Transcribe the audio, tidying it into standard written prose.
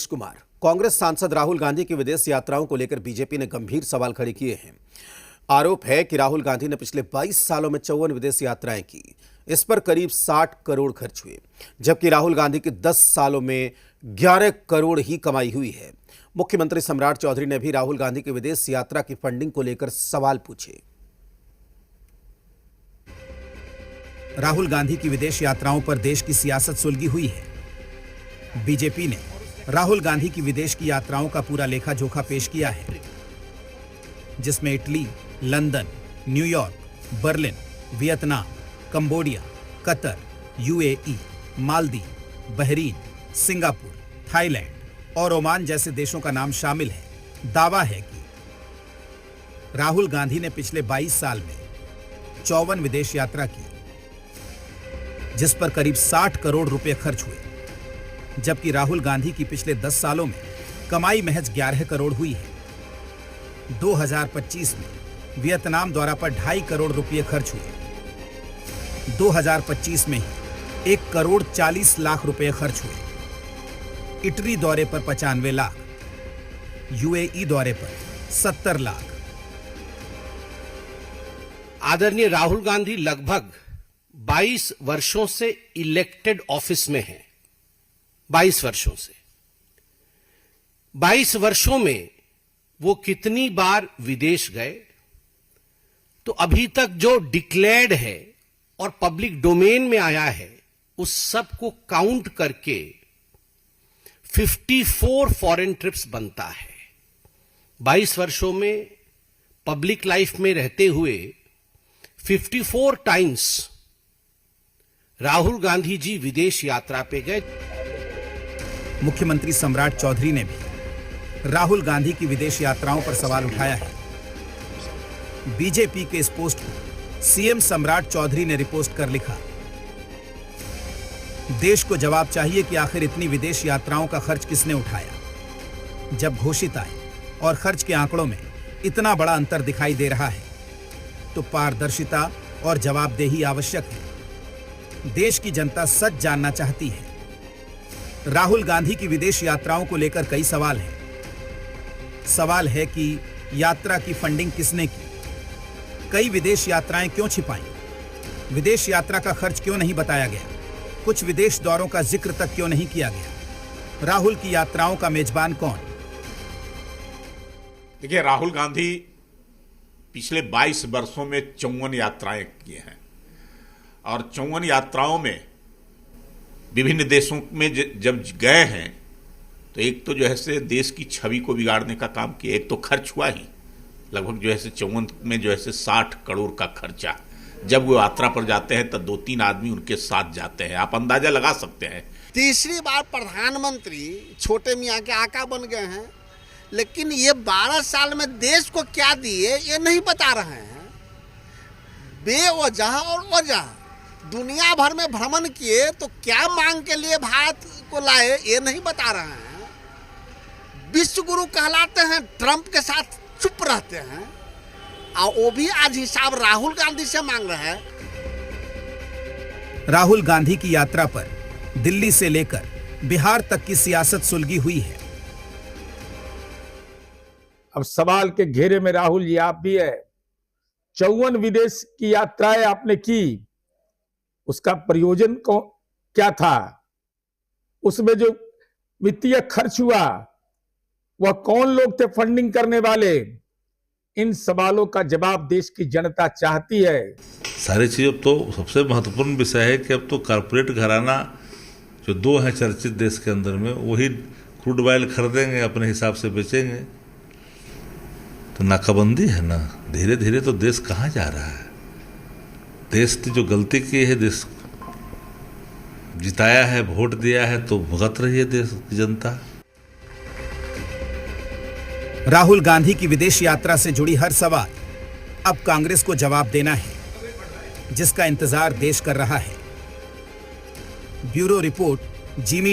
कुमार। कांग्रेस सांसद राहुल गांधी की विदेश यात्राओं को लेकर बीजेपी ने गंभीर सवाल खड़े किए हैं। आरोप है कि राहुल गांधी ने पिछले 22 सालों में 54 विदेश यात्राएं की। इस पर करीब 60 करोड़ खर्च हुए, जबकि राहुल गांधी की 10 सालों में 11 करोड़ ही कमाई हुई है। मुख्यमंत्री सम्राट चौधरी ने भी राहुल गांधी की विदेश यात्रा की फंडिंग को लेकर सवाल पूछे। राहुल गांधी की विदेश यात्राओं पर देश की सियासत सुलगी हुई है। बीजेपी ने राहुल गांधी की विदेश की यात्राओं का पूरा लेखा जोखा पेश किया है, जिसमें Italy, London, New York, Berlin, Vietnam, Cambodia, Qatar, UAE, Maldives, Bahrain, Singapore, Thailand और ओमान जैसे देशों का नाम शामिल है। दावा है कि राहुल गांधी ने पिछले 22 साल में 54 विदेश यात्रा की, जिस पर करीब 60 करोड़ रुपए खर्च हुए, जबकि राहुल गांधी की पिछले 10 सालों में कमाई महज 11 करोड़ हुई है। 2025 में वियतनाम दौरा पर 2.5 करोड़ रुपए खर्च हुए। 2025 में ही 1 करोड़ 40 लाख रुपए खर्च हुए। इटली दौरे पर 95 लाख, यूएई दौरे पर 70 लाख। आदरणीय राहुल गांधी लगभग 22 वर्षों से इलेक्टेड ऑफिस में हैं। 22 वर्षों से 22 वर्षों में वो कितनी बार विदेश गए, तो अभी तक जो डिक्लेयर्ड है और पब्लिक डोमेन में आया है, उस सब को काउंट करके 54 फॉरेन ट्रिप्स बनता है। 22 वर्षों में पब्लिक लाइफ में रहते हुए 54 टाइम्स राहुल गांधी जी विदेश यात्रा पे गए। मुख्यमंत्री सम्राट चौधरी ने भी राहुल गांधी की विदेश यात्राओं पर सवाल उठाया है। बीजेपी के इस पोस्ट को सीएम सम्राट चौधरी ने रिपोस्ट कर लिखा, देश को जवाब चाहिए कि आखिर इतनी विदेश यात्राओं का खर्च किसने उठाया। जब घोषित आय और खर्च के आंकड़ों में इतना बड़ा अंतर दिखाई दे रहा है, तो पारदर्शिता और जवाबदेही आवश्यक है। देश की जनता सच जानना चाहती है। राहुल गांधी की विदेश यात्राओं को लेकर कई सवाल हैं। सवाल है कि यात्रा की फंडिंग किसने की, कई विदेश यात्राएं क्यों छिपाई, विदेश यात्रा का खर्च क्यों नहीं बताया गया, कुछ विदेश दौरों का जिक्र तक क्यों नहीं किया गया। राहुल की यात्राओं का मेजबान कौन? देखिए, राहुल गांधी पिछले 22 वर्षों में 54 यात्राएं की हैं और 54 यात्राओं में विभिन्न देशों में जब गए हैं, तो एक तो जो है से देश की छवि को बिगाड़ने का काम किया। एक तो खर्च हुआ ही लगभग जो है से 54 में जो है से 60 करोड़ का खर्चा। जब वो यात्रा पर जाते हैं तो 2-3 आदमी उनके साथ जाते हैं, आप अंदाजा लगा सकते हैं। तीसरी बार प्रधानमंत्री छोटे मियाँ के आका बन गए हैं, लेकिन ये 12 साल में देश को क्या दिए ये नहीं बता रहे हैं। बेवजह और वजह दुनिया भर में भ्रमण किए, तो क्या मांग के लिए भारत को लाए ये नहीं बता रहे हैं। विश्व गुरु कहलाते हैं, ट्रंप के साथ चुप रहते हैं, और वो भी आज हिसाब राहुल गांधी से मांग रहे हैं। राहुल गांधी की यात्रा पर दिल्ली से लेकर बिहार तक की सियासत सुलगी हुई है। अब सवाल के घेरे में राहुल जी आप भी है। 54 विदेश की यात्राएं आपने की, उसका प्रयोजन क्या था? उसमें जो वित्तीय खर्च हुआ, वह कौन लोग थे फंडिंग करने वाले? इन सवालों का जवाब देश की जनता चाहती है। सारी चीज अब तो सबसे महत्वपूर्ण विषय है कि अब तो कारपोरेट घराना जो 2 हैं चर्चित देश के अंदर में, वही क्रूड ऑयल खरीदेंगे, अपने हिसाब से बेचेंगे। तो नाकाबंदी है ना, धीरे धीरे तो देश कहाँ जा रहा है। देश ने जो गलती की है, देश जिताया है, वोट दिया है, तो भुगत रही है देश की जनता। राहुल गांधी की विदेश यात्रा से जुड़ी हर सवाल अब कांग्रेस को जवाब देना है, जिसका इंतजार देश कर रहा है। ब्यूरो रिपोर्ट, जी मीडिया।